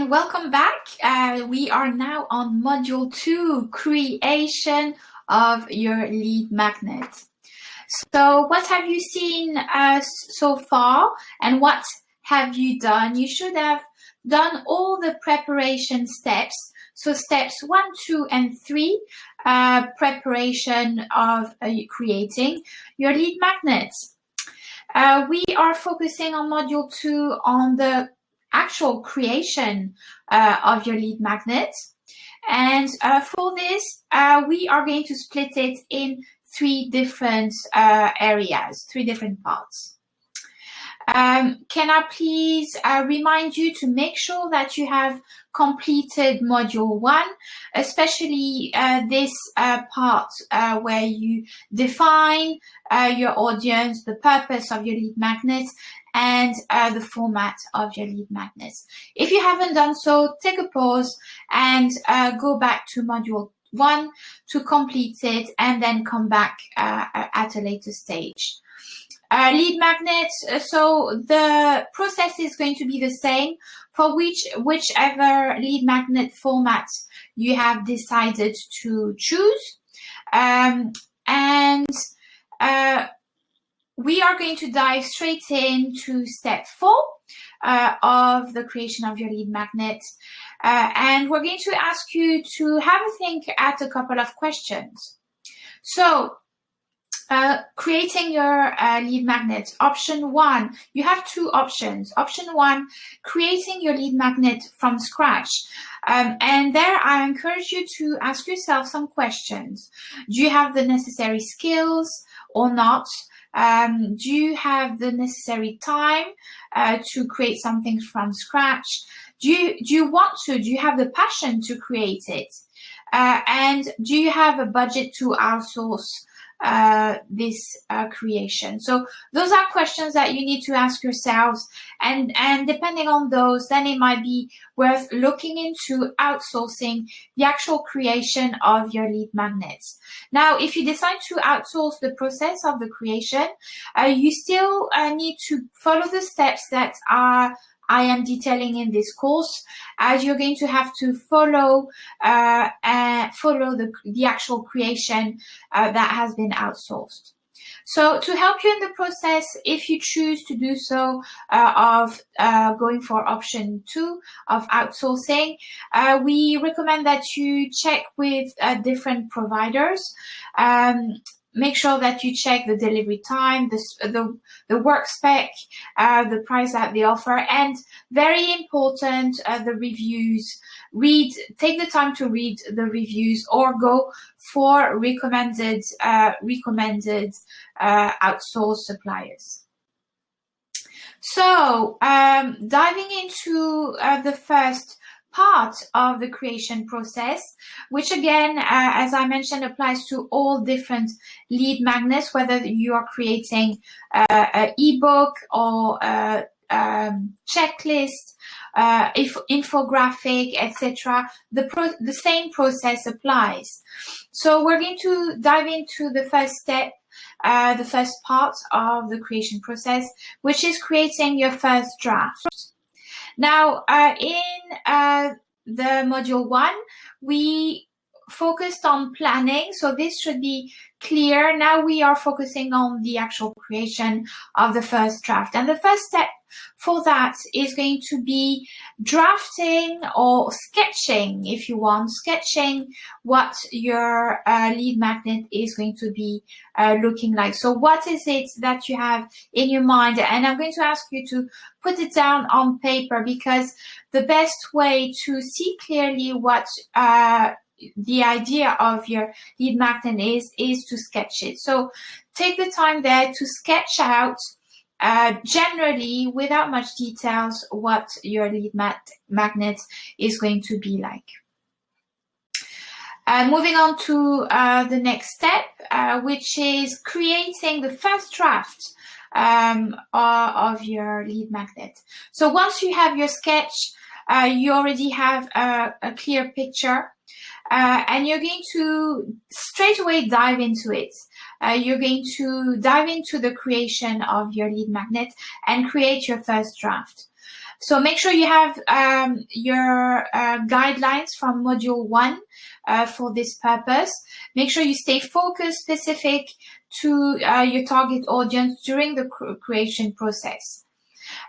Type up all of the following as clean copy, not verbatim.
and welcome back. We are now on module 2, creation of your lead magnet. So what have you seen so far and what have you done? You should have done all the preparation steps. So steps 1, 2, and 3, preparation of creating your lead magnets. We are focusing on module 2 on the actual creation of your lead magnet. And for this, we are going to split it in 3 different areas, 3 different parts. Can I please remind you to make sure that you have completed module 1, especially this part where you define your audience, the purpose of your lead magnets, and the format of your lead magnets. If you haven't done so, take a pause and go back to module 1 to complete it, and then come back at a later stage. Lead magnets, so the process is going to be the same for whichever lead magnet format you have decided to choose. We are going to dive straight into step 4 of the creation of your lead magnet. And we're going to ask you to have a think at a couple of questions. So, creating your lead magnet. Option 1, you have 2 options. Option 1, creating your lead magnet from scratch. And there I encourage you to ask yourself some questions. Do you have the necessary skills or not? Do you have the necessary time to create something from scratch? Do you want to? Do you have the passion to create it? And do you have a budget to outsource this creation? So those are questions that you need to ask yourselves, and depending on those, then it might be worth looking into outsourcing the actual creation of your lead magnets. Now, if you decide to outsource the process of the creation, you still need to follow the steps that I am detailing in this course, as you're going to have to follow the actual creation that has been outsourced. So to help you in the process, if you choose to do so of going for option 2 of outsourcing, we recommend that you check with different providers. Make sure that you check the delivery time, the work spec, the price that they offer, and very important, the reviews. Take the time to read the reviews, or go for recommended outsourced suppliers. So, diving into the first part of the creation process, which again, as I mentioned, applies to all different lead magnets, whether you are creating an ebook or a checklist, infographic, etc. The same process applies. So we're going to dive into the first step, the first part of the creation process, which is creating your first draft. Now, in the module 1, we focused on planning, so this should be clear. Now we are focusing on the actual creation of the first draft. And the first step for that is going to be drafting or sketching, if you want, sketching what your lead magnet is going to be looking like. So what is it that you have in your mind? And I'm going to ask you to put it down on paper, because the best way to see clearly what the idea of your lead magnet is to sketch it. So take the time there to sketch out, generally, without much details, what your lead magnet is going to be like. Moving on to the next step, which is creating the first draft of your lead magnet. So once you have your sketch, you already have a clear picture. And you're going to straight away dive into it. You're going to dive into the creation of your lead magnet and create your first draft. So make sure you have your guidelines from module 1 for this purpose. Make sure you stay focused, specific to your target audience during the creation process.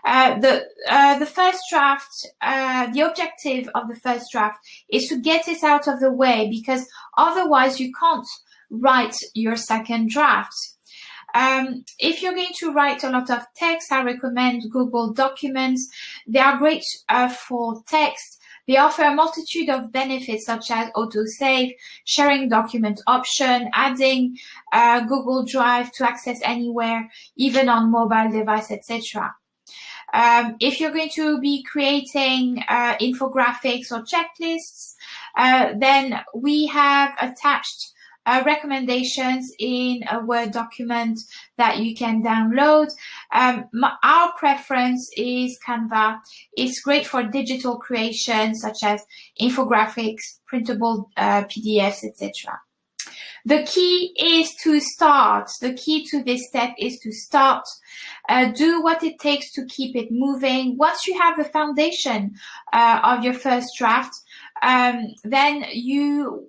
The first draft, the objective of the first draft is to get it out of the way, because otherwise you can't write your second draft. If you're going to write a lot of text, I recommend Google Documents. They are great for text. They offer a multitude of benefits such as autosave, sharing document option, adding Google Drive to access anywhere, even on mobile device, etc. If you're going to be creating infographics or checklists, then we have attached recommendations in a Word document that you can download. Our preference is Canva. It's great for digital creation such as infographics, printable PDFs, etc. The key is to start. The key to this step is to start. Do what it takes to keep it moving. Once you have the foundation of your first draft, then you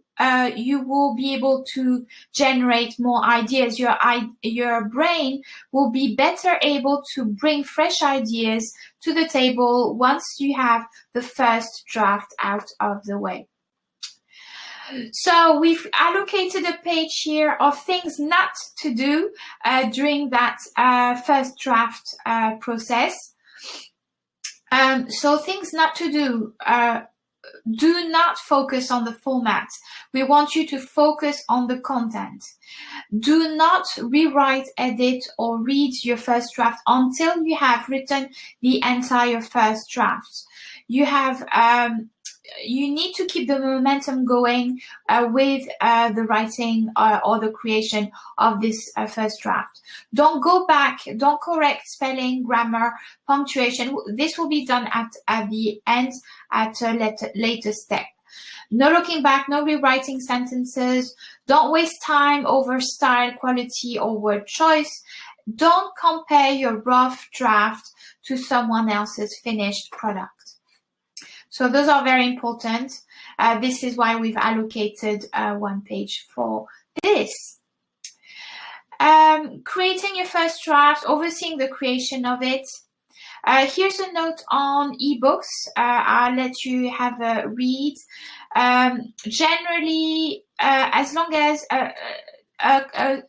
will be able to generate more ideas. Your brain will be better able to bring fresh ideas to the table once you have the first draft out of the way. So we've allocated a page here of things not to do during that first draft process. So things not to do. Do not focus on the format. We want you to focus on the content. Do not rewrite, edit, or read your first draft until you have written the entire first draft. You need to keep the momentum going with the writing or the creation of this first draft. Don't go back, don't correct spelling, grammar, punctuation. This will be done at the end, at a later step. No looking back, no rewriting sentences. Don't waste time over style, quality, or word choice. Don't compare your rough draft to someone else's finished product. So those are very important. This is why we've allocated one page for this. Creating your first draft, overseeing the creation of it. Here's a note on ebooks. I'll let you have a read. Generally, as long as a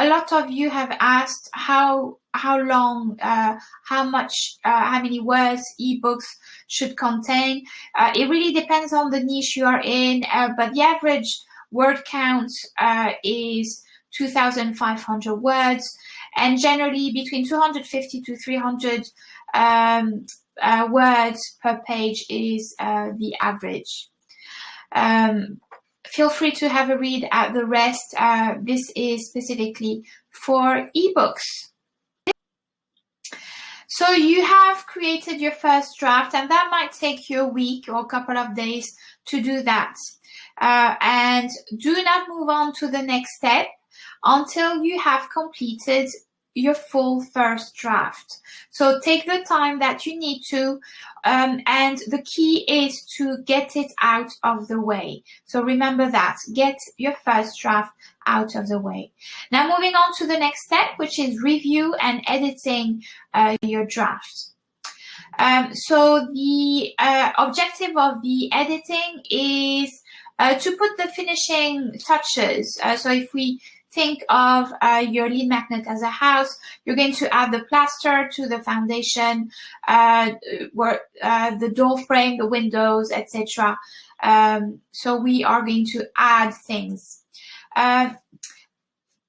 lot of you have asked how long, how many words ebooks should contain. It really depends on the niche you are in, but the average word count is 2,500 words, and generally between 250 to 300 words per page is the average. Feel free to have a read at the rest. This is specifically for ebooks. So you have created your first draft, and that might take you a week or a couple of days to do that. And do not move on to the next step until you have completed your full first draft. So take the time that you need to, and the key is to get it out of the way. So remember that, get your first draft out of the way. Now moving on to the next step, which is review and editing your draft. So the objective of the editing is to put the finishing touches. So if we think of your lead magnet as a house, you're going to add the plaster to the foundation, the door frame, the windows, etc. So we are going to add things.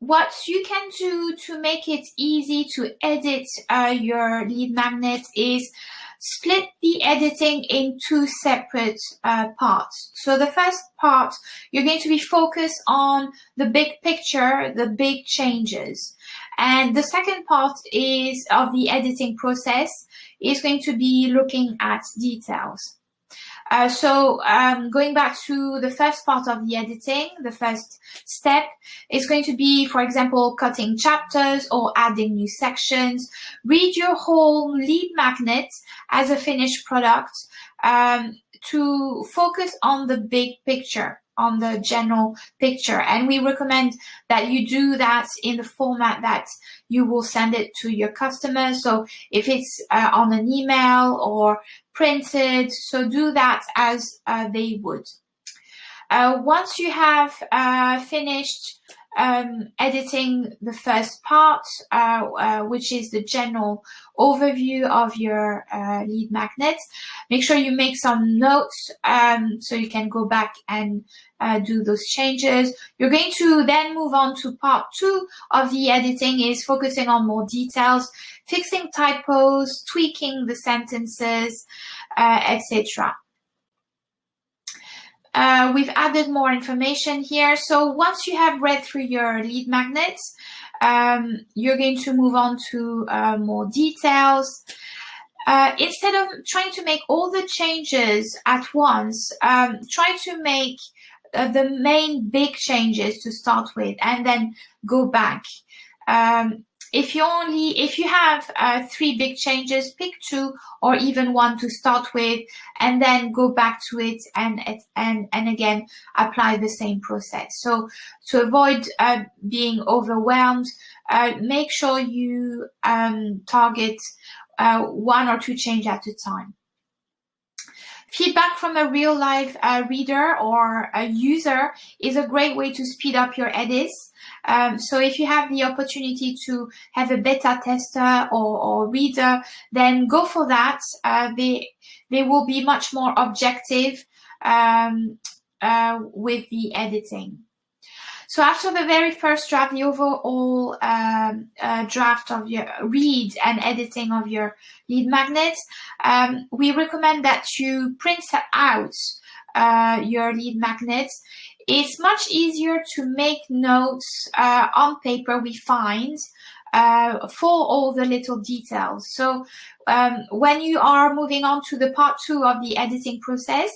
What you can do to make it easy to edit your lead magnet is split the editing in two separate parts. So the first part, you're going to be focused on the big picture, the big changes. And the second part of the editing process is going to be looking at details. Going back to the first part of the editing, the first step is going to be, for example, cutting chapters or adding new sections. Read your whole lead magnet as a finished product to focus on the big picture, on the general picture. And we recommend that you do that in the format that you will send it to your customers. So if it's on an email or printed, so do that as they would. Once you have finished editing the first part, which is the general overview of your lead magnet, make sure you make some notes so you can go back and do those changes. You're going to then move on to part 2 of the editing, is focusing on more details, fixing typos, tweaking the sentences, etc. We've added more information here. So once you have read through your lead magnets, you're going to move on to more details. Instead of trying to make all the changes at once, try to make the main big changes to start with and then go back. If you have 3 big changes, pick 2 or even 1 to start with, and then go back to it and again apply the same process. So to avoid being overwhelmed, make sure you target 1 or 2 changes at a time. Feedback from a real life reader or a user is a great way to speed up your edits. So if you have the opportunity to have a beta tester or reader, then go for that. They will be much more objective with the editing. So after the very first draft, the overall draft of your read and editing of your lead magnets, we recommend that you print out your lead magnets. It's much easier to make notes on paper, we find, for all the little details. So when you are moving on to the part 2 of the editing process,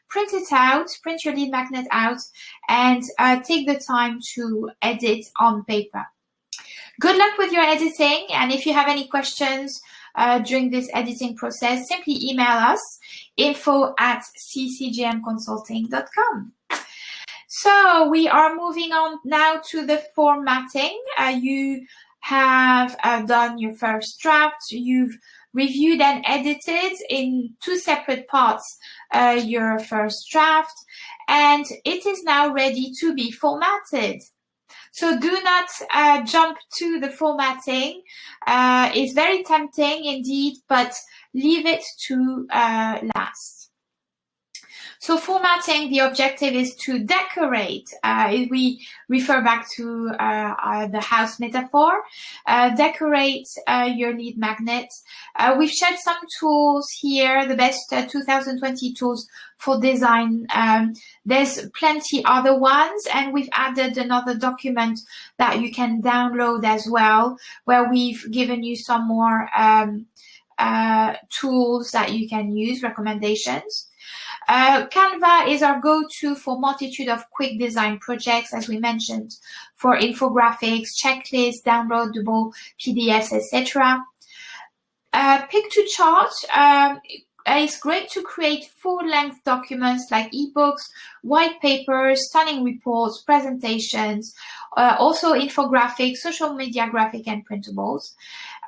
print it out, print your lead magnet out, and take the time to edit on paper. Good luck with your editing, and if you have any questions during this editing process, simply email us, info@ccjmconsulting.com. So we are moving on now to the formatting. You have done your first draft. You've reviewed and edited in 2 separate parts your first draft, and it is now ready to be formatted. So do not jump to the formatting. It's very tempting indeed, but leave it to last. So formatting, the objective is to decorate. If we refer back to the house metaphor, decorate your lead magnet. We've shared some tools here, the best 2020 tools for design. There's plenty other ones, and we've added another document that you can download as well, where we've given you some more tools that you can use, recommendations. Canva is our go-to for multitude of quick design projects, as we mentioned, for infographics, checklists, downloadable PDFs, etc. Pick-to-chart is great to create full-length documents like ebooks, white papers, stunning reports, presentations, also infographics, social media graphic, and printables.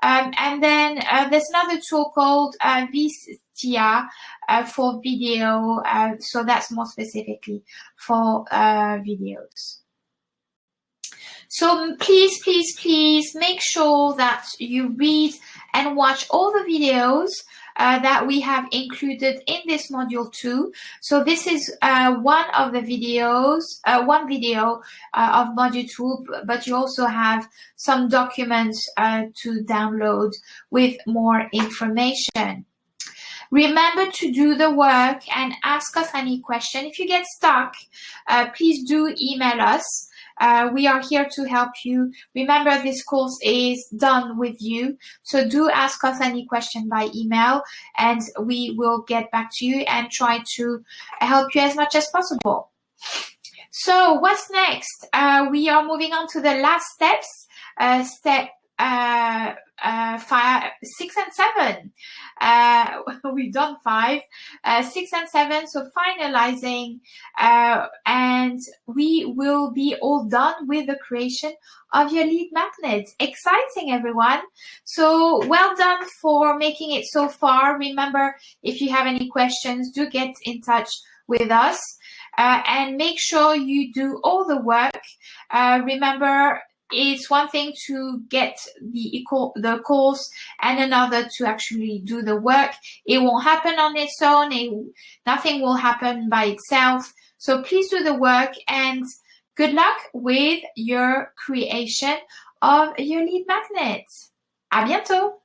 And then there's another tool called Vistia for video, so that's more specifically for videos. So please make sure that you read and watch all the videos that we have included in this module 2. So this is one of the videos, one video of module 2, but you also have some documents to download with more information. Remember to do the work and ask us any question. If you get stuck, please do email us. We are here to help you. Remember, this course is done with you. So do ask us any question by email and we will get back to you and try to help you as much as possible. So what's next? We are moving on to the last steps, step 5, 6 and 7. We've done 5, 6 and 7. So finalizing, and we will be all done with the creation of your lead magnet. Exciting, everyone. So well done for making it so far. Remember, if you have any questions, do get in touch with us. And make sure you do all the work. Remember, it's one thing to get the course and another to actually do the work. It won't happen on its own. Nothing will happen by itself. So please do the work and good luck with your creation of your lead magnet. À bientôt!